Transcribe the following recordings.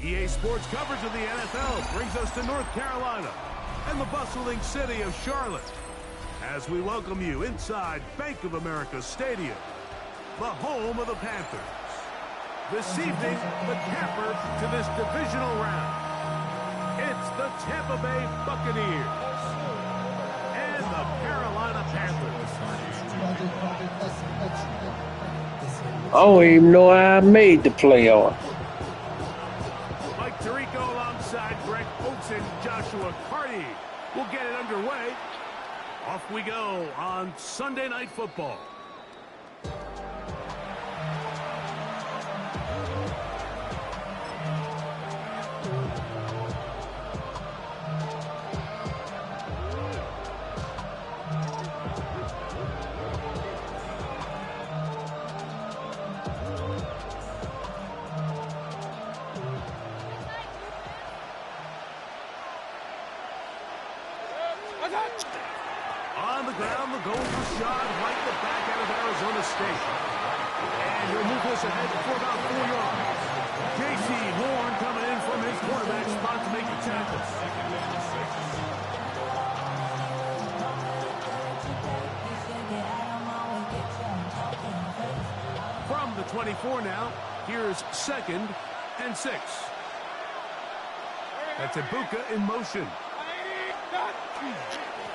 EA Sports coverage of the NFL brings us to North Carolina and the bustling city of Charlotte as we welcome you inside Bank of America Stadium, the home of the Panthers. This evening, the capper to this divisional round. It's the Tampa Bay Buccaneers and the Carolina Panthers. I don't even know how I made the playoff. Mike Tirico alongside Greg Oates and Joshua Carty will get it underway. Off we go on Sunday Night Football. On the ground, the goal for shot right the back out of Arizona State. And he'll move this ahead for about 4 yards. J.C. Horn coming in from his quarterback spot to make the tackle. From the 24 now, here's 2nd and 6. That's Ibuka in motion.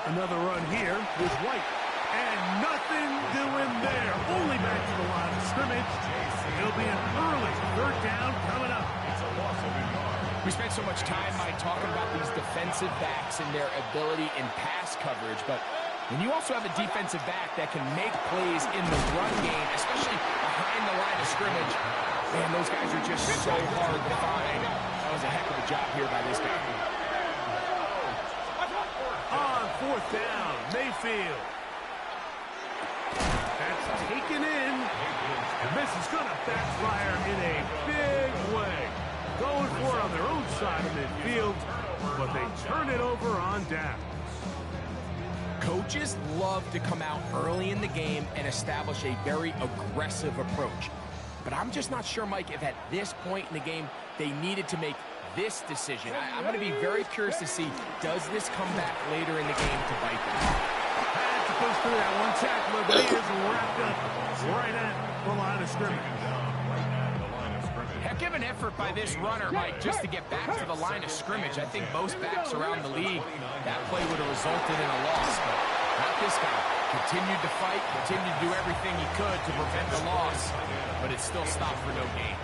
Another run here with White. And nothing doing there. Only back to the line of scrimmage. It'll be an early 3rd down coming up. We spent so much time, Mike, talking about these defensive backs and their ability in pass coverage. But when you also have a defensive back that can make plays in the run game, especially behind the line of scrimmage, man, those guys are just so hard to find. That was a heck of a job here by this guy. On 4th down, Mayfield. That's taken in. And this is going to backfire in a big way. Going for it on their own side of midfield, but they turn it over on downs. Coaches love to come out early in the game and establish a very aggressive approach. But I'm just not sure, Mike, if at this point in the game they needed to make this decision. I'm going to be very curious to see, does this come back later in the game to bite them? Had to push through that one tackler, but he is wrapped up right at the line of scrimmage. Heck of an effort by this runner, Mike, just to get back to the line of scrimmage. I think most backs around the league, that play would have resulted in a loss, but not this guy. Continued to fight, continued to do everything he could to prevent the loss, but it still stopped for no gain.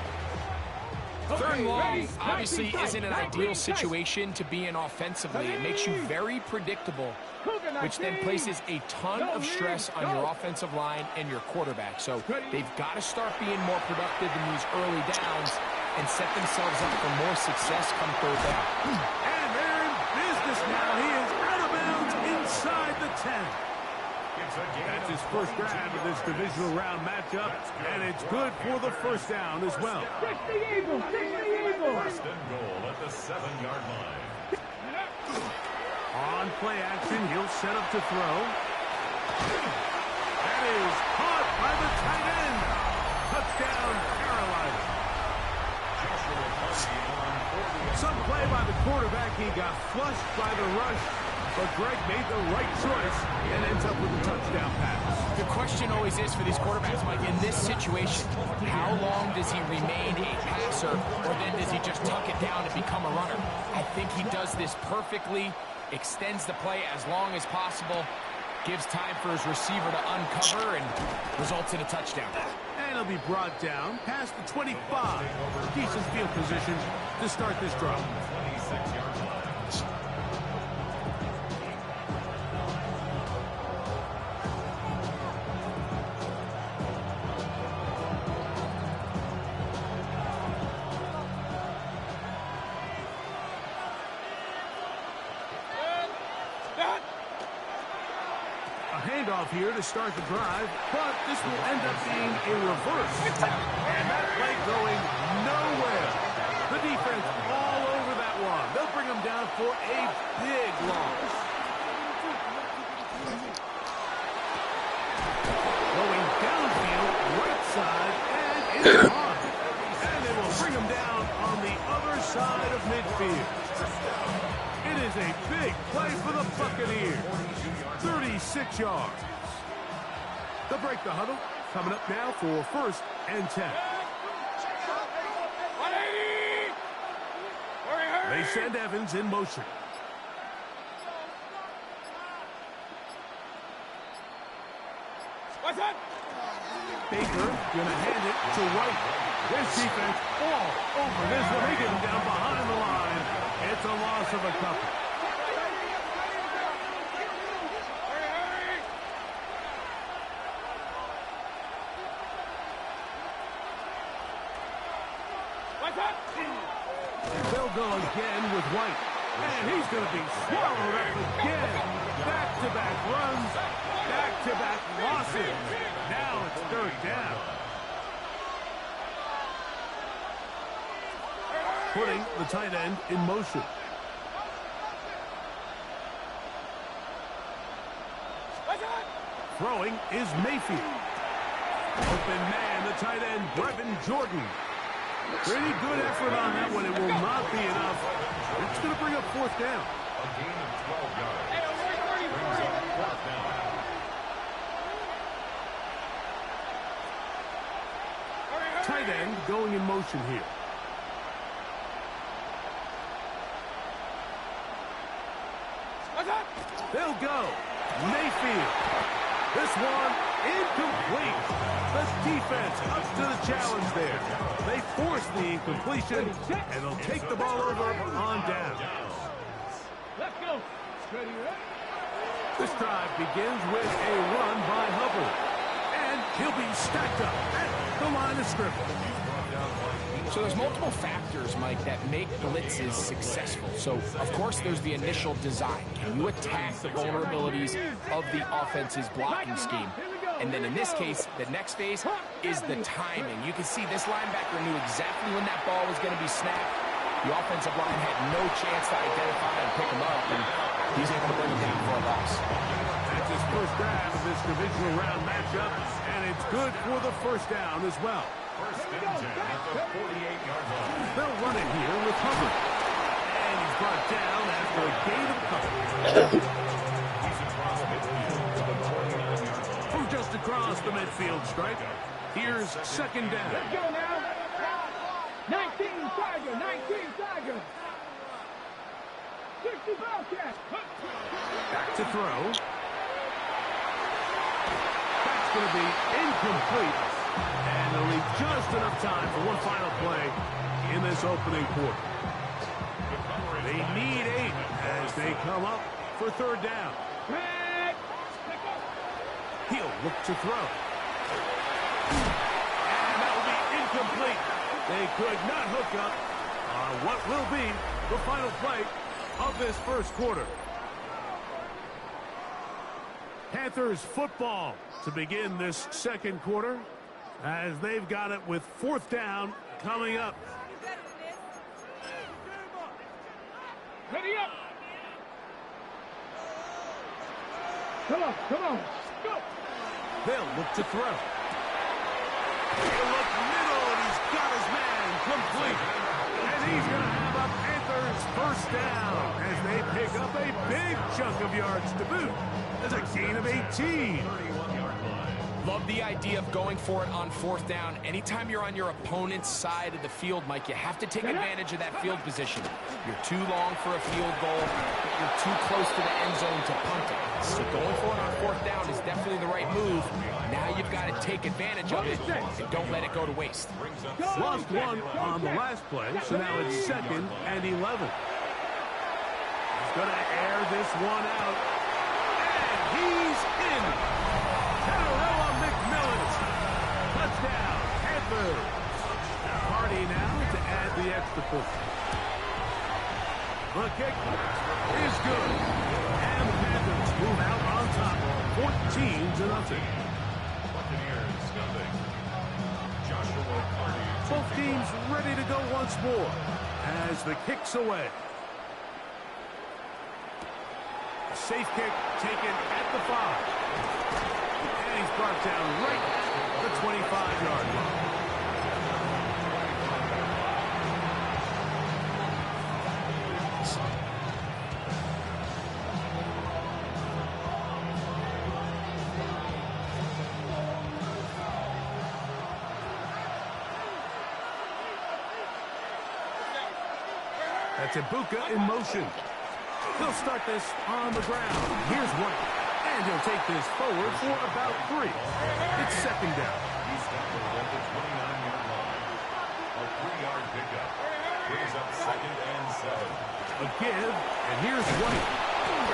Third and long obviously isn't an ideal situation to be in offensively. It makes you very predictable, which then places a ton of stress on your offensive line and your quarterback. So they've got to start being more productive in these early downs and set themselves up for more success come third down. And they're in business now. He is out of bounds inside the 10. That's his first grab of this divisional round matchup, and it's good for the first down as well. Take the Eagles! Take the Eagles! First and goal at the 7-yard line. On play action, he'll set up to throw. That is caught by the tight end. Touchdown, Carolina. Some play by the quarterback. He got flushed by the rush, but Greg made the right choice and ends up with a touchdown pass. The question always is for these quarterbacks, Mike, in this situation, how long does he remain a passer, or then does he just tuck it down and become a runner? I think he does this perfectly, extends the play as long as possible, gives time for his receiver to uncover, and results in a touchdown. And he'll be brought down past the 25. Decent field position to start this drive. 26-yard line. Handoff here to start the drive, but this will end up being a reverse. And that play going nowhere. The defense all over that one. They'll bring him down for a big loss. Going downfield, right side, and it's on. And they will bring him down on the other side of midfield. It is a big play for the Buccaneers. 36 yards. They'll break the huddle. Coming up now for first and 10. They send Evans in motion. Baker gonna hand it to White. This defense all over this one. They get him down behind the line. It's a loss of a couple. They'll go again with White. And he's going to be swallowed up again. Back-to-back runs, back-to-back losses. Now it's third down. Putting the tight end in motion. Throwing is Mayfield. Open man, the tight end, Brevin Jordan. Pretty good effort on that one. It will not be enough. It's going to bring up fourth down. A gain of 12 yards. Brings up fourth down. Tight end going in motion here. They'll go. Mayfield. This one incomplete. The defense up to the challenge there. They force the incompletion, and they'll take the ball over on down. Let's go. This drive begins with a run by Hubbard. And he'll be stacked up at the line of scrimmage. So there's multiple factors, Mike, that make blitzes successful. So, of course, there's the initial design. Can you attack the vulnerabilities of the offense's blocking scheme? And then in this case, the next phase is the timing. You can see this linebacker knew exactly when that ball was going to be snapped. The offensive line had no chance to identify and pick him up, and he's able to bring him down for a loss. That's his first grab of this divisional round matchup, and it's good for the first down as well. First and 10 at the 48-yard line. They'll run it here with Hubbard. And he's brought down after a gain of a couple. He's across midfield to the 49-yard line. From just across the midfield stripe, here's second down. Let's go now. 19 Tiger, 19 Tiger. 60 Bobcat. Back to throw. That's going to be incomplete. And they'll leave just enough time for one final play in this opening quarter. They need 8 as they come up for third down. He'll look to throw. And that will be incomplete. They could not hook up on what will be the final play of this first quarter. Panthers football to begin this second quarter as they've got it with fourth down coming up. Ready up. Come on, come on. Go. They'll look to throw. He'll look middle, and he's got his man complete. And he's going to have a Panthers first down as they pick up a big chunk of yards to boot. There's a gain of 18. Love the idea of going for it on fourth down. Anytime you're on your opponent's side of the field, Mike, you have to take advantage of that field position. You're too long for a field goal, but you're too close to the end zone to punt it. So going for it on fourth down is definitely the right move. Now you've got to take advantage of it and don't let it go to waste. Lost one on the last play, so now it's 2nd and 11. He's going to air this one out. And he's in. Canarella McMillan. Touchdown, Panthers. Hardy now to add the extra point. The kick is good. And the Panthers move out on top, 14-0. Both teams ready to go once more as the kick's away. A safe kick taken at the 5. And he's brought down right at the 25-yard line. That's Ibuka in motion. He'll start this on the ground. Here's White. And he'll take this forward for about 3. It's 2nd down. He's tackled at the 29-yard line. A 3-yard pickup. Brings up 2nd and 7. A give, and here's White.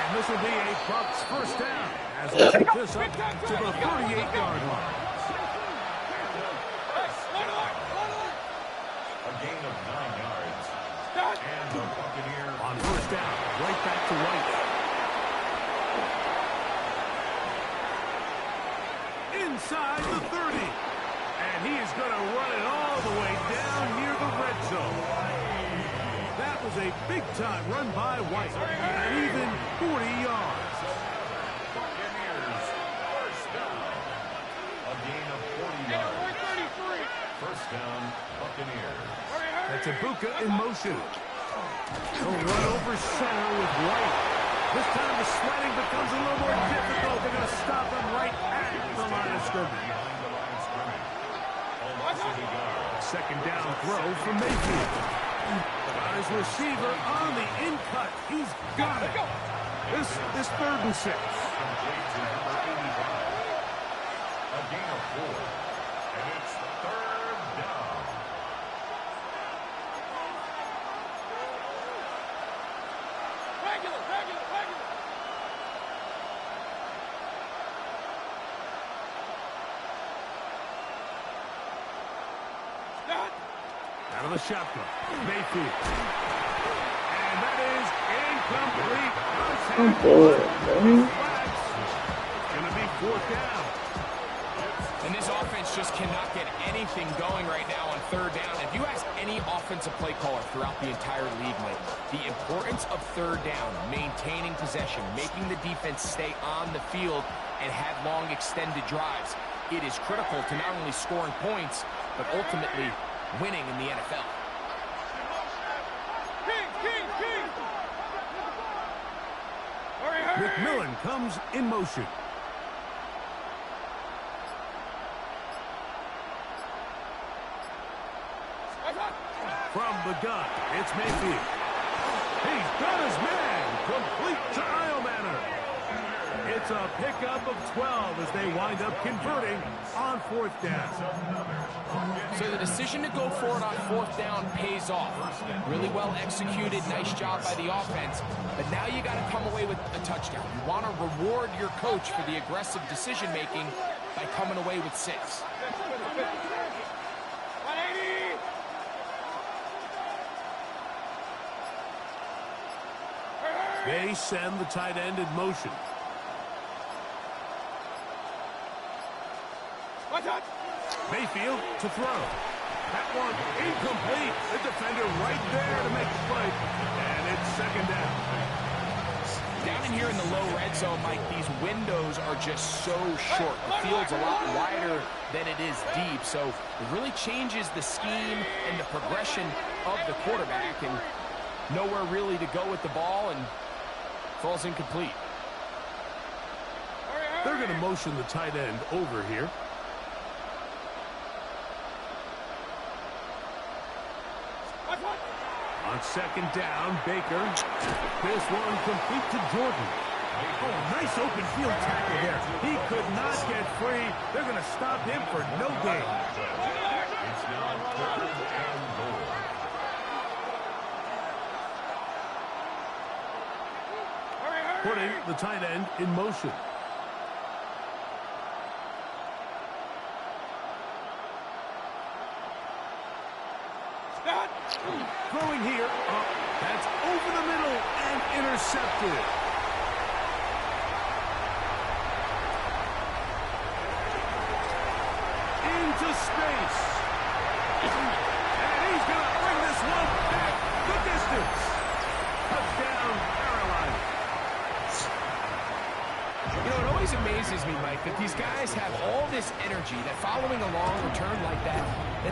And this will be a Bucs first down as we take this up to the 38-yard line. A gain of 9 yards. And the Buccaneers On first down, right back to White. Inside the 30. And he is going to run it all the way down near the red zone. That was a big-time run by White. And even 40 yards. Buccaneers first down. A gain of 40 yards. First down, Buccaneers. That's Ibuka in motion. He'll run over center with White. This time the sliding becomes a little more difficult. They're going to stop him right at the line of scrimmage. Behind the line of scrimmage. Almost a yard. Second down throw for Mayfield. Got his receiver on the in-cut. He's got it. This is 3rd and 6. Complete to number 85. A gain of 4. And it's 3rd down. Out of the shotgun. Mayfield. And that is incomplete. I'm bored, man. It's going to be 4th down. And this offense just cannot get anything going right now on third down. If you ask any offensive play caller throughout the entire league, Mike, the importance of third down, maintaining possession, making the defense stay on the field and have long extended drives, it is critical to not only scoring points, but ultimately winning in the NFL. McMillan comes in motion. From the gun, it's Mayfield. He's got his man, complete to Iomanner. It's It's a pickup of 12 as they wind up converting on 4th down. So the decision to go for it on 4th down pays off. Really well executed, nice job by the offense. But now you got to come away with a touchdown. You want to reward your coach for the aggressive decision-making by coming away with 6. They send the tight end in motion. Mayfield to throw. That one incomplete. The defender right there to make the play. And it's 2nd down. Down in here in the low red zone, Mike, these windows are just so short. The field's a lot wider than it is deep, so it really changes the scheme and the progression of the quarterback, and nowhere really to go with the ball, and falls incomplete. They're going to motion the tight end over here. On 2nd down, Baker. This one complete to Jordan. Oh, nice open field tackle there. He could not get free. They're going to stop him for no gain. It's now 3rd and goal. Putting the tight end in motion. Throwing here. That's over the middle and intercepted. Into space. And he's going to bring this one back the distance. Touchdown, Carolina. You know, it always amazes me, Mike, that these guys have all this energy, that following a long return like that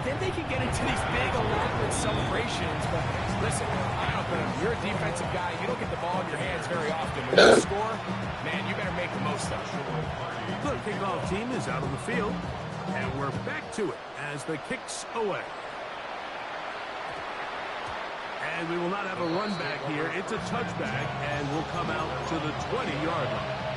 then they can get into these big, elaborate celebrations. But listen, I don't know, you're a defensive guy. You don't get the ball in your hands very often. When you score, man, you better make the most of it. The kickoff team is out on the field, and we're back to it as the kick's away. And we will not have a run back here. It's a touchback, and we'll come out to the 20-yard line.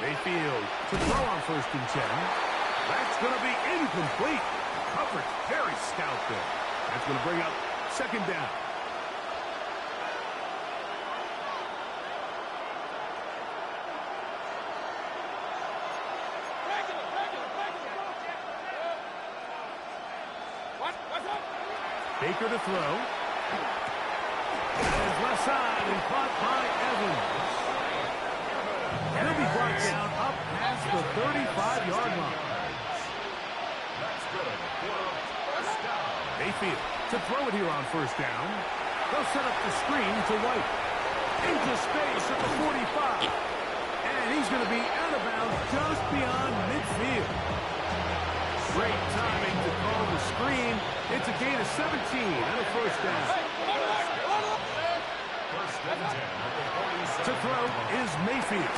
Mayfield to throw on 1st and 10. That's going to be incomplete. Coverage very stout there. That's going to bring up 2nd down. Baker to throw. And left side and caught by Evans. And he'll be brought down up past the 35-yard line. Mayfield to throw it here on 1st down. They'll set up the screen to White. Into space at the 45. And he's going to be out of bounds just beyond midfield. Great timing to call the screen. It's a gain of 17 and a 1st down. To throw is Mayfield.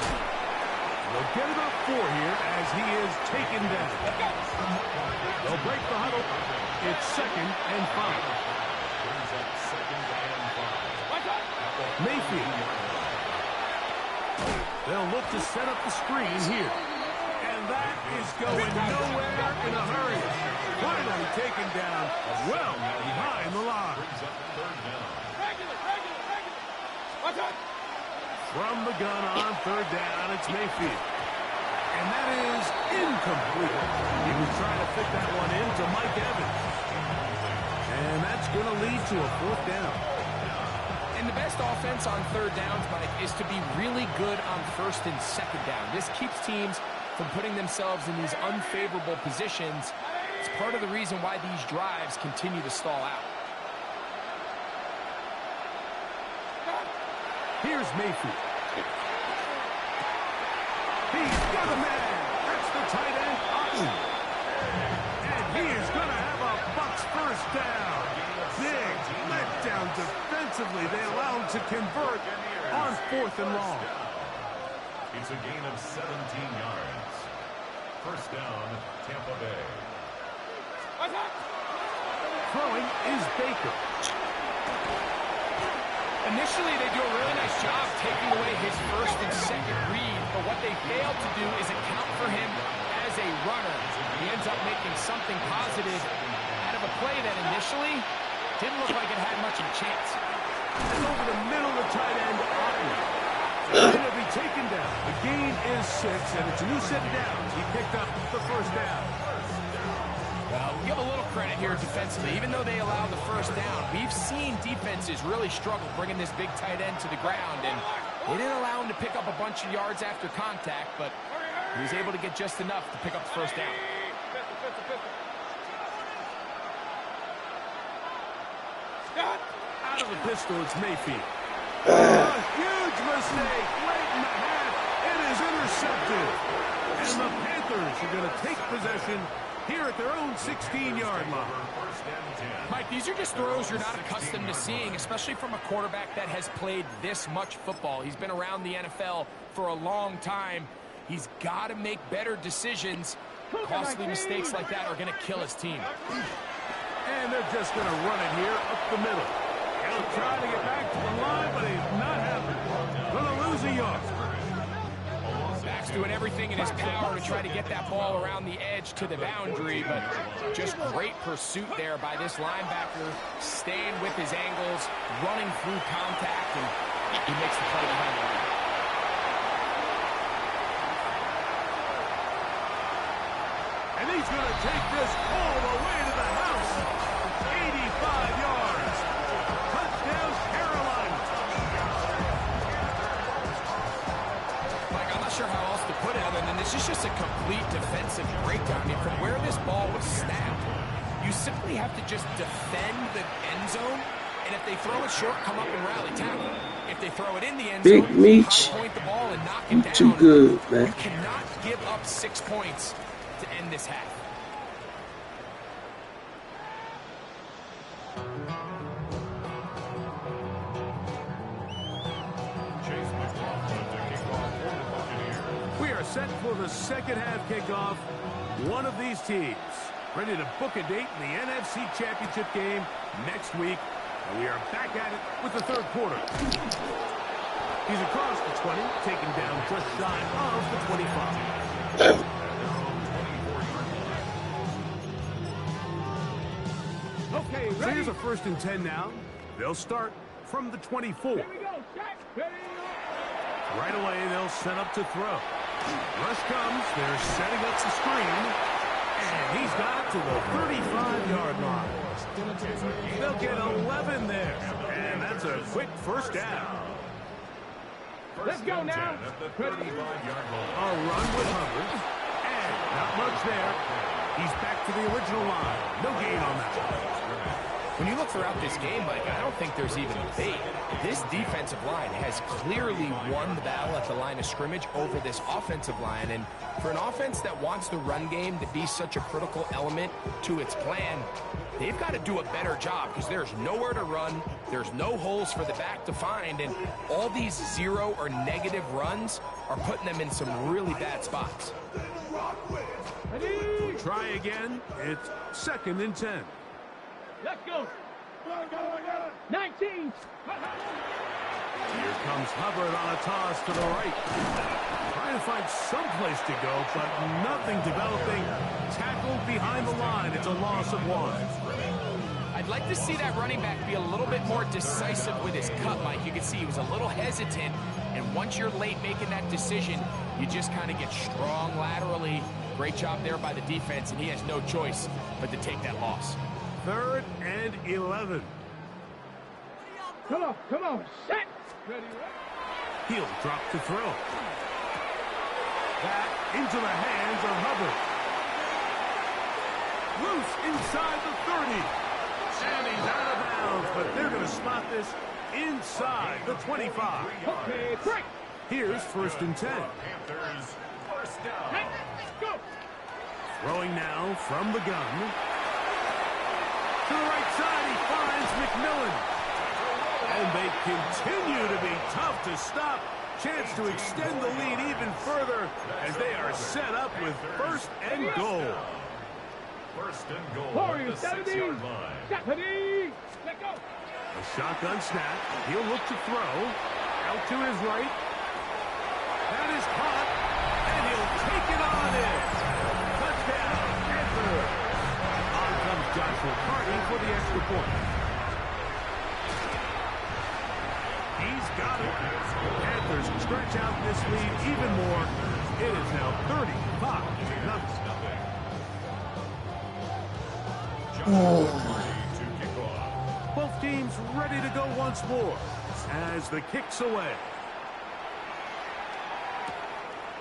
They'll get about 4 here as he is taken down. They'll break the huddle. It's 2nd and 5. Mayfield. They'll look to set up the screen here. And that is going nowhere in a hurry. Finally taken down well behind the line. From the gun on 3rd down, it's Mayfield. And that is incomplete. He was trying to fit that one into Mike Evans. And that's going to lead to a 4th down. And the best offense on 3rd downs, Mike, is to be really good on 1st and 2nd down. This keeps teams from putting themselves in these unfavorable positions. It's part of the reason why these drives continue to stall out. Here's Mayfield. He's got a man. That's the tight end, Otten. And he is going to have a Bucs 1st down. Big letdown defensively. They allow him to convert on 4th and long. It's a gain of 17 yards. First down, Tampa Bay. Throwing is Baker. Initially, they do a really nice job taking away his first and second read, but what they fail to do is account for him as a runner. He ends up making something positive out of a play that initially didn't look like it had much of a chance. And over the middle of the tight end, Otton. And he'll be taken down. The gain is 6, and it's a new set of downs. He picked up the first down. Well, we'll give a little credit here defensively. Even though they allow the first down, we've seen defenses really struggle bringing this big tight end to the ground, and they didn't allow him to pick up a bunch of yards after contact, but he was able to get just enough to pick up the first down. Out of the pistol, it's Mayfield. A huge mistake late in the half. It is intercepted. And the Panthers are going to take possession here at their own 16-yard line. Mike, these are just throws you're not accustomed to seeing, especially from a quarterback that has played this much football. He's been around the NFL for a long time. He's got to make better decisions. Costly mistakes like that are going to kill his team. And they're just going to run it here up the middle. He'll try to get back to the line, but he's not happening. Going to lose a yard. Back's doing everything in his power to try to get that ball around the edge to the boundary, but just great pursuit there by this linebacker, staying with his angles, running through contact, and he makes the play behind the line. And he's going to take this all the way to the house. 85 yards. Touchdown, Carolina. Like, I'm not sure how else to put it other than this is just a complete defensive breakdown. I mean, from where this ball was snapped, you simply have to just defend the end zone, and if they throw it short, come up and rally tackle. If they throw it in the end Big zone, Meech, point the ball and knock you it down. too good, man. You cannot give up 6 points to end this half. Chase McLaughlin to kick off for the Buccaneers. We are set for the second half kickoff. One of these teams ready to book a date in the NFC Championship game next week. And we are back at it with the third quarter. He's across the 20, taken down just shy of the 25. Okay, So ready? here's a 1st and 10 now. They'll start from the 24. Here we go. Set. Ready. Right away, they'll set up to throw. Rush comes. They're setting up the screen. And he's got it to the 35-yard line. They'll get 11 there. And that's a quick first down. Let's go now. At the 35-yard line. A run with Hubbard. And not much there. He's back to the original line. No gain on that. When you look throughout this game, Mike, I don't think there's even a debate. This defensive line has clearly won the battle at the line of scrimmage over this offensive line. And for an offense that wants the run game to be such a critical element to its plan, they've got to do a better job because there's nowhere to run. There's no holes for the back to find. And all these 0 or negative runs are putting them in some really bad spots. Ready. Try again. It's 2nd and 10. Let's go. 19. Here comes Hubbard on a toss to the right. Trying to find some place to go, but nothing developing. Tackled behind the line. It's a loss of 1. I'd like to see that running back be a little bit more decisive with his cut, Mike. You can see he was a little hesitant, and once you're late making that decision, you just kind of get strong laterally. Great job there by the defense, and he has no choice but to take that loss. 3rd and 11. Come on. Come on. Set. Ready. He'll drop to throw. That into the hands of Hubbard. Loose inside the 30. And he's out of bounds, but they're going to spot this inside the 25. Okay, break. Here's 1st and 10. Panthers, first down. Let's go. Throwing now from the gun. To the right side, he finds McMillan. And they continue to be tough to stop. Chance to extend the lead even further as they are set up with first and goal. First and goal Warriors, at the 70. 6-yard line. Stephanie, let go. A shotgun snap. He'll look to throw. Out to his right. That is caught. And he'll take it on in. Touchdown, Panthers. On comes Joshua Carney for the extra point. He's got it. Panthers stretch out this lead even more. It is now 35-0. To kick off. Both teams ready to go once more as the kick's away.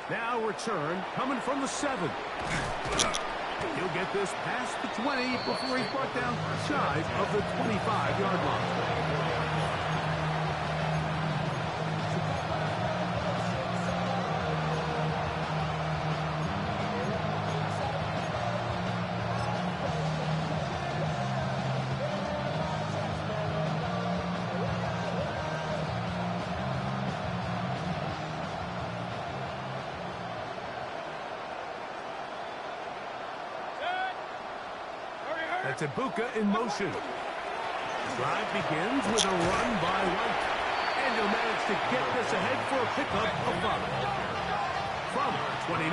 Now return coming from the 7. He'll get this past the 20 before he's brought down shy of the 25-yard line. That's Ibuka in motion. Drive begins with a run by White. And he'll manage to get this ahead for a pickup of 5. From 29,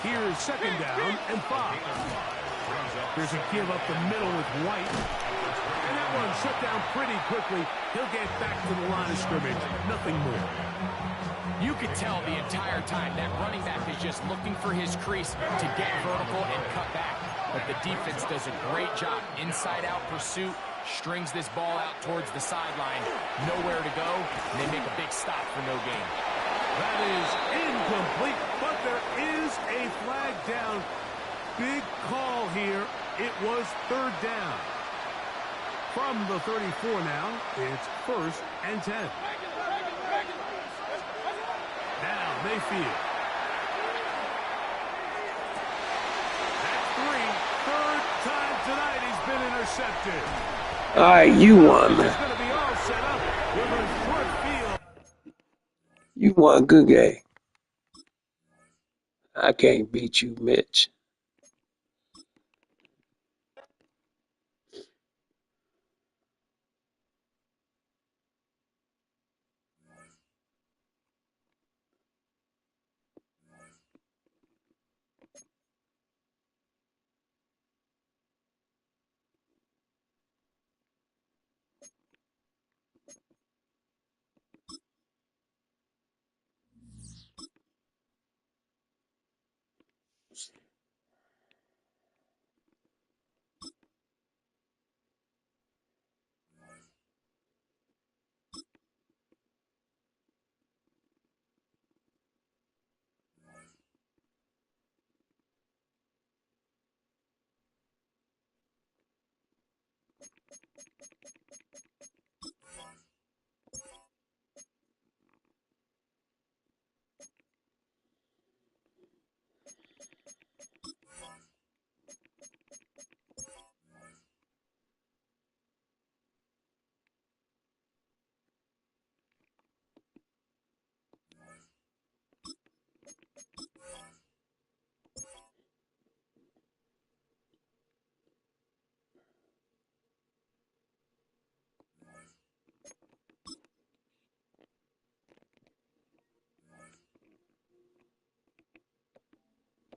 here's second down and 5. There's a give up the middle with White. And that one shut down pretty quickly. He'll get back to the line of scrimmage. Nothing more. You could tell the entire time that running back is just looking for his crease to get vertical and cut back. But the defense does a great job. Inside-out pursuit, strings this ball out towards the sideline. Nowhere to go, and they make a big stop for no gain. That is incomplete, but there is a flag down. Big call here. It was third down. From the 34 now, it's first and 10. Now Mayfield. Third time tonight he's been intercepted. All right, you won, It's man. going to be all set up with a short field. You won. Good game. I can't beat you, Mitch.